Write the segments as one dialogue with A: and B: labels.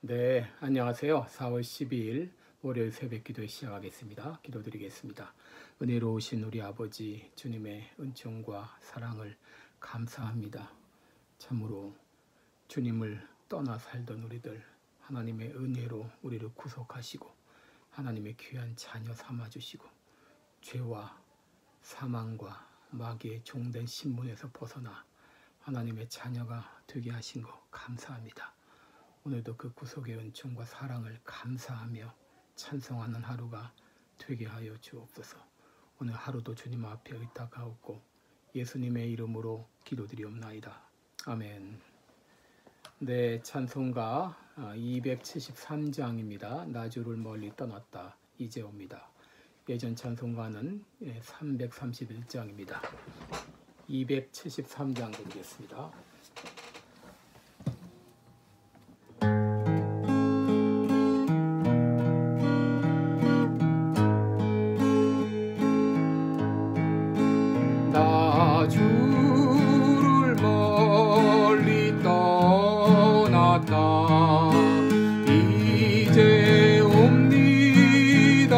A: 네, 안녕하세요. 4월 12일 월요일 새벽 기도에 시작하겠습니다. 기도드리겠습니다. 은혜로우신 우리 아버지 주님의 은총과 사랑을 감사합니다. 참으로 주님을 떠나 살던 우리들 하나님의 은혜로 우리를 구속하시고 하나님의 귀한 자녀 삼아주시고 죄와 사망과 마귀의 종된 신문에서 벗어나 하나님의 자녀가 되게 하신 것 감사합니다. 오늘도 그 구속의 은총과 사랑을 감사하며 찬송하는 하루가 되게 하여 주옵소서. 오늘 하루도 주님 앞에 의탁하옵고 예수님의 이름으로 기도드리옵나이다. 아멘. 네, 찬송가 273장입니다. 나주를 멀리 떠났다 이제 옵니다. 예전 찬송가는 331장입니다. 273장 드리겠습니다. 나주를 멀리 떠났다 이제 옵니다.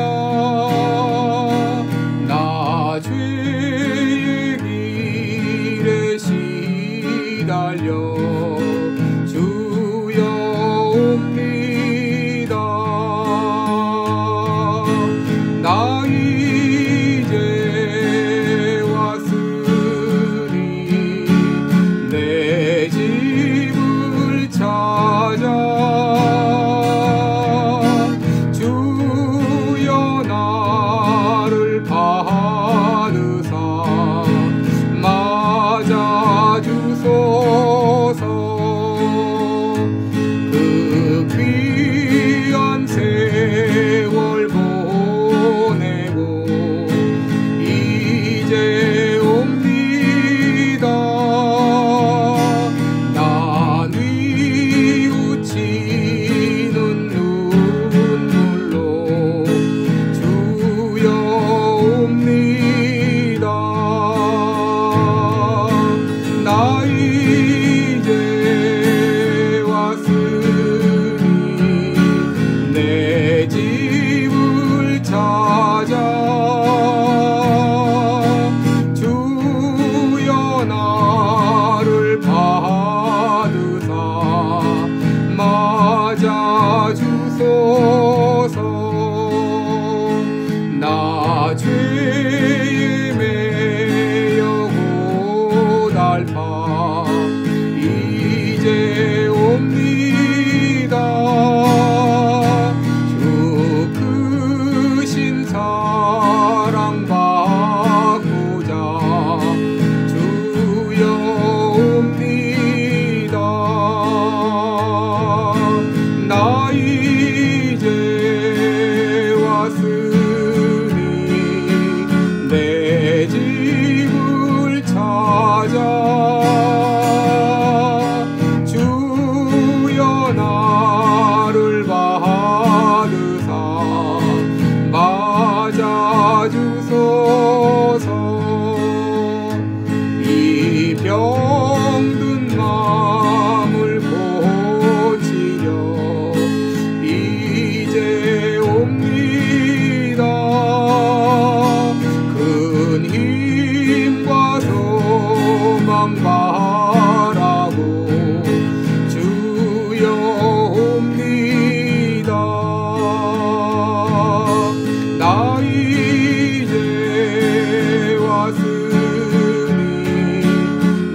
A: 나 죄의 길에 시달려 주여 옵니다. 나 이제 왔으니 내 집을 찾아 주여 나를 받으사 맞아주소서. 그 귀한 세월 보내고 이제 옵니다. 나 뉘우치는 눈물로 주여 옵니다. 나 이제 왔으니 내 집을 찾아 주여 나를 받으사 맞아주소서. 나 죄에 매여 고달파 이제 옵니다. 주 크신 사랑 받고자 주여 옵니다. 나 이제 왔으니 내 집을 찾아 주여 나를 받으사 맞아주소서. 이 병든 마음을 고치려 이제 옵니다. 큰 힘과 소망 바라고 주여 옵니다. 나 이제 왔으니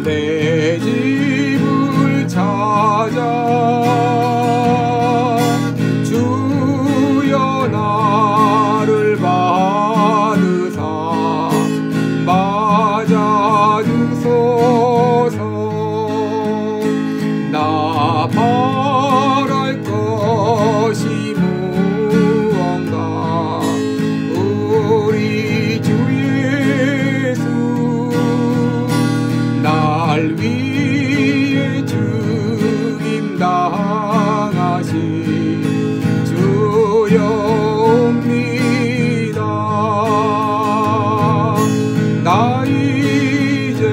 A: 내 집을 찾아 주여 나를 받으사 맞아주소서. 나 바랄 것이 무언가 우리 주 예수 날 위해 죽임 당하신 주여 옵니다. 나 이제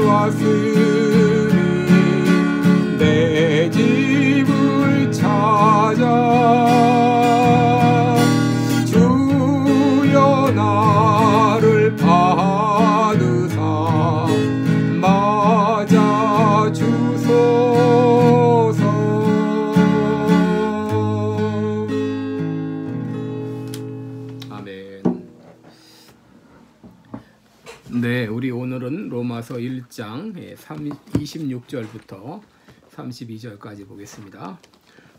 A: 왔으니 내 집을 로마서 1장 26절부터 32절까지 보겠습니다.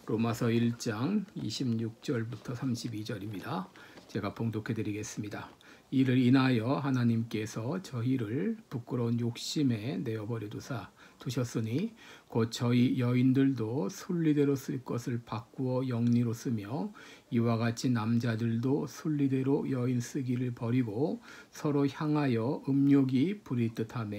A: 로마서 1장 26절부터 32절입니다. 제가 봉독해 드리겠습니다. 이를 인하여 하나님께서 저희를 부끄러운 욕심에 내어버려 두셨으니 곧 저희 여인들도 순리대로 쓸 것을 바꾸어 영리로 쓰며 이와 같이 남자들도 순리대로 여인 쓰기를 버리고 서로 향하여 음욕이 부리듯하며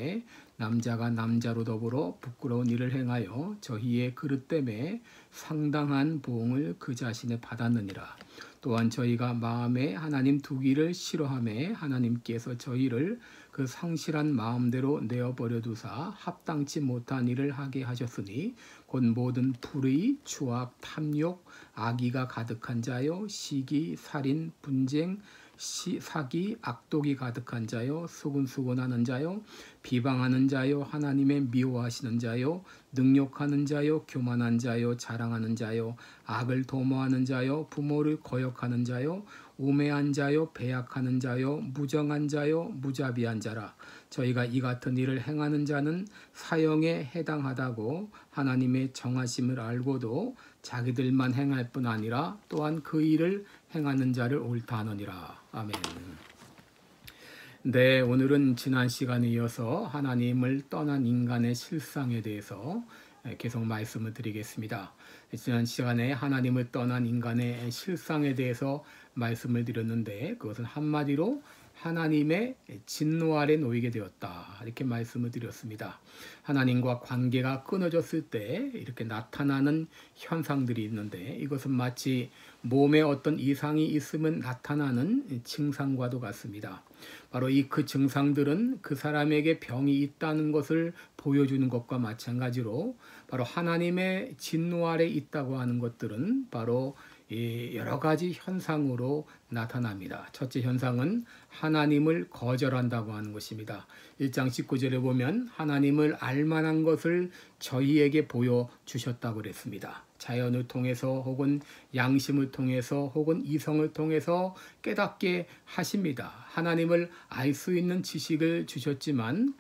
A: 남자가 남자로 더불어 부끄러운 일을 행하여 저희의 그릇 때문에 상당한 보응을 그 자신에 받았느니라. 또한 저희가 마음에 하나님 두기를 싫어하며 하나님께서 저희를 그 상실한 마음대로 내어버려 두사 합당치 못한 일을 하게 하셨으니 곧 모든 불의, 추악, 탐욕, 악의가 가득한 자요 시기, 살인, 분쟁, 사기, 악독이 가득한 자요 수군수군하는 자요 비방하는 자요 하나님의 미워하시는 자요 능욕하는 자요 교만한 자요 자랑하는 자요 악을 도모하는 자요 부모를 거역하는 자요 우매한 자요 배약하는 자요 무정한 자요 무자비한 자라. 저희가 이 같은 일을 행하는 자는 사형에 해당하다고 하나님의 정하심을 알고도 자기들만 행할 뿐 아니라 또한 그 일을 행하는 자를 옳다 하느니라. 아멘. 네, 오늘은 지난 시간에 이어서 하나님을 떠난 인간의 실상에 대해서 계속 말씀을 드리겠습니다. 지난 시간에 하나님을 떠난 인간의 실상에 대해서 말씀을 드렸는데 그것은 한마디로 하나님의 진노 아래 놓이게 되었다, 이렇게 말씀을 드렸습니다. 하나님과 관계가 끊어졌을 때 이렇게 나타나는 현상들이 있는데 이것은 마치 몸에 어떤 이상이 있으면 나타나는 증상과도 같습니다. 바로 그 증상들은 그 사람에게 병이 있다는 것을 보여주는 것과 마찬가지로 바로 하나님의 진노 아래 있다고 하는 것들은 바로 여러 가지 현상으로 나타납니다. 첫째 현상은 하나님을 거절한다고 하는 것입니다. 1장 19절에 보면 하나님을 알만한 것을 저희에게 보여주셨다고 그랬습니다. 자연을 통해서 혹은 양심을 통해서 혹은 이성을 통해서 깨닫게 하십니다. 하나님을 알 수 있는 지식을 주셨지만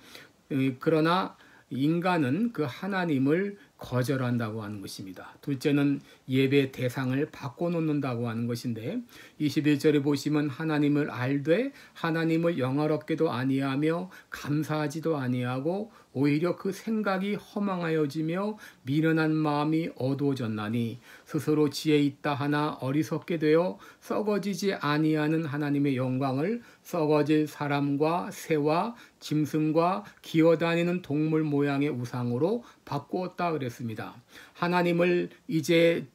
A: 그러나 인간은 그 하나님을 거절한다고 하는 것입니다. 둘째는 예배 대상을 바꿔놓는다고 하는 것인데 21절에 보시면 하나님을 알되 하나님을 영화롭게도 아니하며 감사하지도 아니하고 오히려 그 생각이 허망하여지며 미련한 마음이 어두워졌나니 스스로 지혜 있다 하나 어리석게 되어 썩어지지 아니하는 하나님의 영광을 썩어질 사람과 새와 짐승과 기어다니는 동물 모양의 우상으로 바꾸었다 그랬습니다. 하나님을 이제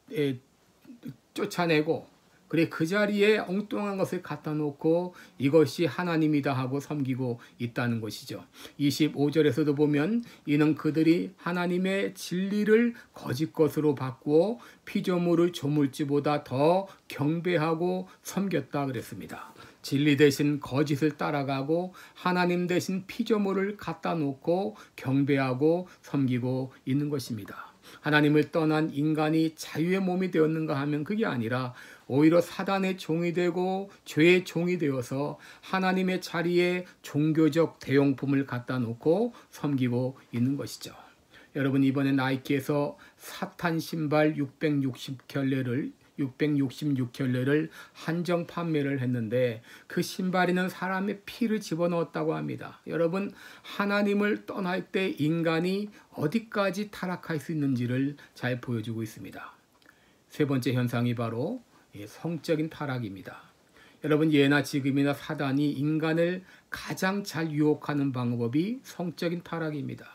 A: 쫓아내고 그래 그 자리에 엉뚱한 것을 갖다 놓고 이것이 하나님이다 하고 섬기고 있다는 것이죠. 25절에서도 보면 이는 그들이 하나님의 진리를 거짓 것으로 바꾸어 피조물을 조물주보다 더 경배하고 섬겼다 그랬습니다. 진리 대신 거짓을 따라가고 하나님 대신 피조물을 갖다 놓고 경배하고 섬기고 있는 것입니다. 하나님을 떠난 인간이 자유의 몸이 되었는가 하면 그게 아니라 오히려 사단의 종이 되고 죄의 종이 되어서 하나님의 자리에 종교적 대용품을 갖다 놓고 섬기고 있는 것이죠. 여러분, 이번에 나이키에서 사탄 신발 666켤레를 한정 판매를 했는데 그 신발에는 사람의 피를 집어넣었다고 합니다. 여러분, 하나님을 떠날 때 인간이 어디까지 타락할 수 있는지를 잘 보여주고 있습니다. 세 번째 현상이 바로 성적인 타락입니다. 여러분, 예나 지금이나 사단이 인간을 가장 잘 유혹하는 방법이 성적인 타락입니다.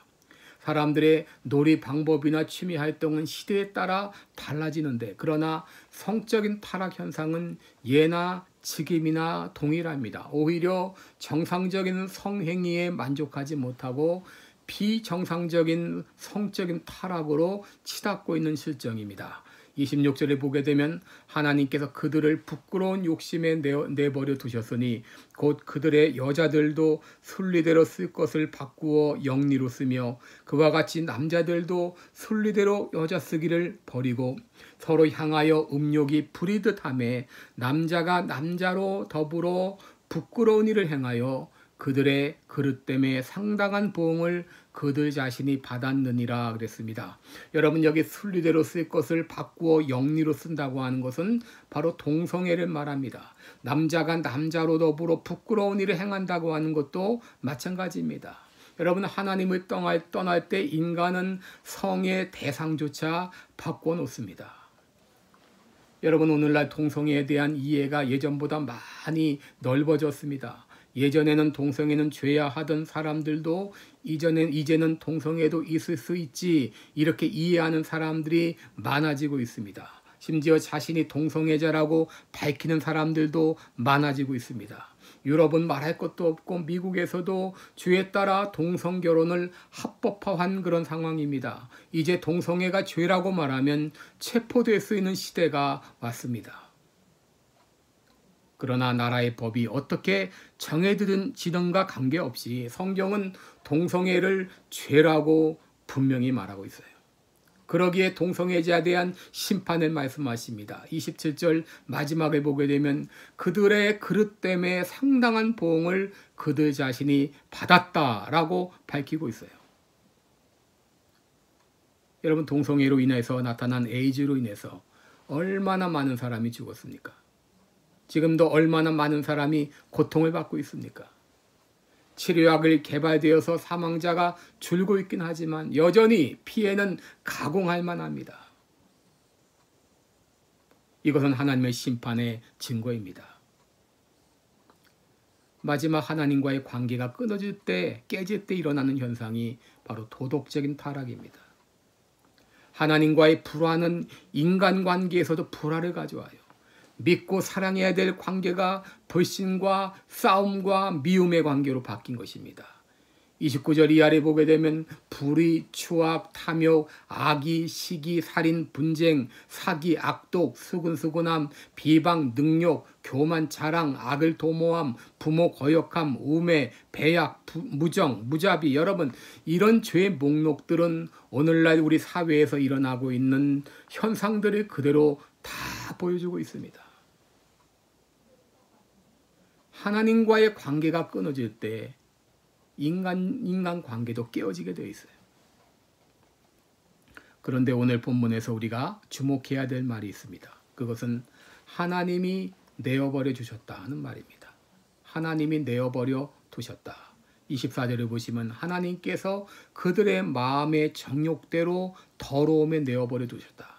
A: 사람들의 놀이 방법이나 취미 활동은 시대에 따라 달라지는데 그러나 성적인 타락 현상은 예나 지금이나 동일합니다. 오히려 정상적인 성행위에 만족하지 못하고 비정상적인 성적인 타락으로 치닫고 있는 실정입니다. 26절에 보게 되면 하나님께서 그들을 부끄러운 욕심에 내버려 두셨으니 곧 그들의 여자들도 순리대로 쓸 것을 바꾸어 영리로 쓰며 그와 같이 남자들도 순리대로 여자 쓰기를 버리고 서로 향하여 음욕이 부리듯하며 남자가 남자로 더불어 부끄러운 일을 행하여 그들의 그릇 때문에 상당한 보응을 그들 자신이 받았느니라 그랬습니다. 여러분, 여기 순리대로 쓸 것을 바꾸어 영리로 쓴다고 하는 것은 바로 동성애를 말합니다. 남자가 남자로 더불어 부끄러운 일을 행한다고 하는 것도 마찬가지입니다. 여러분, 하나님을 떠날 때 인간은 성의 대상조차 바꿔 놓습니다. 여러분, 오늘날 동성애에 대한 이해가 예전보다 많이 넓어졌습니다. 예전에는 동성애는 죄야 하던 사람들도 이제는 동성애도 있을 수 있지, 이렇게 이해하는 사람들이 많아지고 있습니다. 심지어 자신이 동성애자라고 밝히는 사람들도 많아지고 있습니다. 유럽은 말할 것도 없고 미국에서도 주에 따라 동성결혼을 합법화한 그런 상황입니다. 이제 동성애가 죄라고 말하면 체포될 수 있는 시대가 왔습니다. 그러나 나라의 법이 어떻게 정해지든가 관계없이 성경은 동성애를 죄라고 분명히 말하고 있어요. 그러기에 동성애자에 대한 심판을 말씀하십니다. 27절 마지막에 보게 되면 그들의 그릇 때문에 상당한 보응을 그들 자신이 받았다라고 밝히고 있어요. 여러분, 동성애로 인해서 나타난 에이즈로 인해서 얼마나 많은 사람이 죽었습니까? 지금도 얼마나 많은 사람이 고통을 받고 있습니까? 치료약을 개발되어서 사망자가 줄고 있긴 하지만 여전히 피해는 가공할 만합니다. 이것은 하나님의 심판의 증거입니다. 마지막 하나님과의 관계가 끊어질 때, 깨질 때 일어나는 현상이 바로 도덕적인 타락입니다. 하나님과의 불화는 인간관계에서도 불화를 가져와요. 믿고 사랑해야 될 관계가 불신과 싸움과 미움의 관계로 바뀐 것입니다. 29절 이하를 보게 되면 불의, 추악, 탐욕, 악의, 시기, 살인, 분쟁, 사기, 악독, 수근수근함, 비방, 능욕, 교만, 자랑, 악을 도모함, 부모 거역함, 우매, 배약, 무정, 무자비. 여러분, 이런 죄의 목록들은 오늘날 우리 사회에서 일어나고 있는 현상들을 그대로 다 보여주고 있습니다. 하나님과의 관계가 끊어질 때 인간 관계도 깨어지게 되어 있어요. 그런데 오늘 본문에서 우리가 주목해야 될 말이 있습니다. 그것은 하나님이 내어버려 주셨다는 말입니다. 하나님이 내어버려 두셨다. 24절을 보시면 하나님께서 그들의 마음의 정욕대로 더러움에 내어버려 두셨다.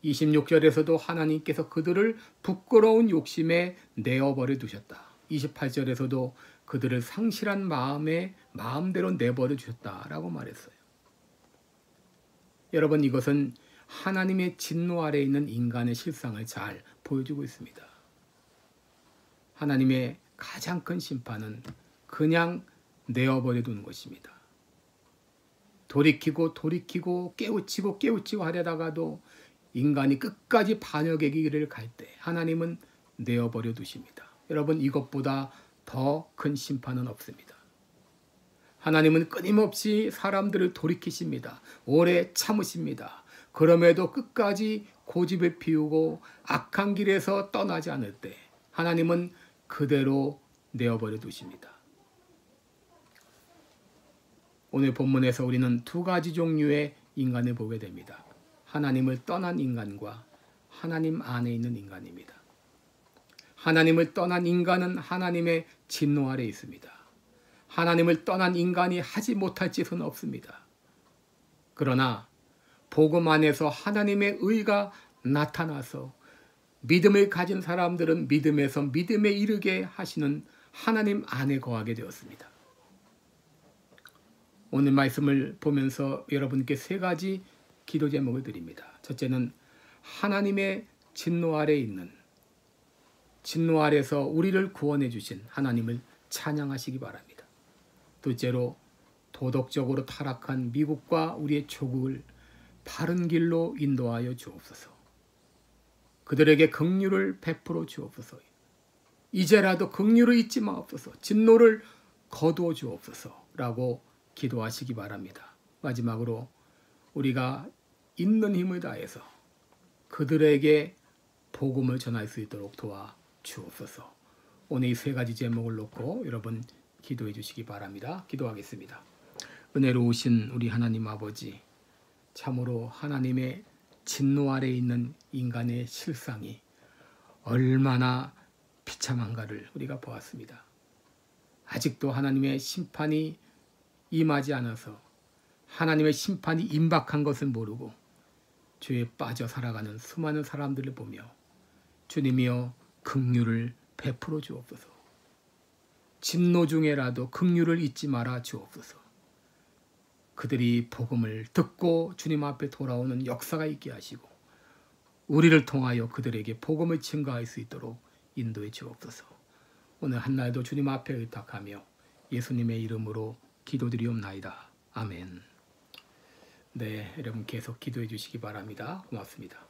A: 26절에서도 하나님께서 그들을 부끄러운 욕심에 내어버려 두셨다. 28절에서도 그들을 상실한 마음대로 내버려 주셨다라고 말했어요. 여러분, 이것은 하나님의 진노 아래에 있는 인간의 실상을 잘 보여주고 있습니다. 하나님의 가장 큰 심판은 그냥 내어버려 두는 것입니다. 돌이키고 깨우치고 하려다가도 인간이 끝까지 반역의 길을 갈 때 하나님은 내어버려 두십니다. 여러분, 이것보다 더 큰 심판은 없습니다. 하나님은 끊임없이 사람들을 돌이키십니다. 오래 참으십니다. 그럼에도 끝까지 고집을 피우고 악한 길에서 떠나지 않을 때 하나님은 그대로 내어버려 두십니다. 오늘 본문에서 우리는 두 가지 종류의 인간을 보게 됩니다. 하나님을 떠난 인간과 하나님 안에 있는 인간입니다. 하나님을 떠난 인간은 하나님의 진노 아래 있습니다. 하나님을 떠난 인간이 하지 못할 짓은 없습니다. 그러나 복음 안에서 하나님의 의가 나타나서 믿음을 가진 사람들은 믿음에서 믿음에 이르게 하시는 하나님 안에 거하게 되었습니다. 오늘 말씀을 보면서 여러분께 세 가지 기도 제목을 드립니다. 첫째는 하나님의 진노 아래 있는, 진노 아래서 우리를 구원해 주신 하나님을 찬양하시기 바랍니다. 둘째로 도덕적으로 타락한 미국과 우리의 조국을 바른 길로 인도하여 주옵소서. 그들에게 긍휼을 베풀어 주옵소서. 이제라도 긍휼을 잊지 마옵소서. 진노를 거두어 주옵소서라고 기도하시기 바랍니다. 마지막으로 우리가 있는 힘을 다해서 그들에게 복음을 전할 수 있도록 도와 주옵소서. 오늘 이 세 가지 제목을 놓고 여러분 기도해 주시기 바랍니다. 기도하겠습니다. 은혜로우신 우리 하나님 아버지, 참으로 하나님의 진노 아래에 있는 인간의 실상이 얼마나 비참한가를 우리가 보았습니다. 아직도 하나님의 심판이 임하지 않아서 하나님의 심판이 임박한 것을 모르고 죄에 빠져 살아가는 수많은 사람들을 보며 주님이여 긍휼을 베풀어 주옵소서. 진노 중에라도 긍휼을 잊지 말아 주옵소서. 그들이 복음을 듣고 주님 앞에 돌아오는 역사가 있게 하시고 우리를 통하여 그들에게 복음을 증거할 수 있도록 인도해 주옵소서. 오늘 한날도 주님 앞에 의탁하며 예수님의 이름으로 기도드리옵나이다. 아멘. 네, 여러분 계속 기도해 주시기 바랍니다. 고맙습니다.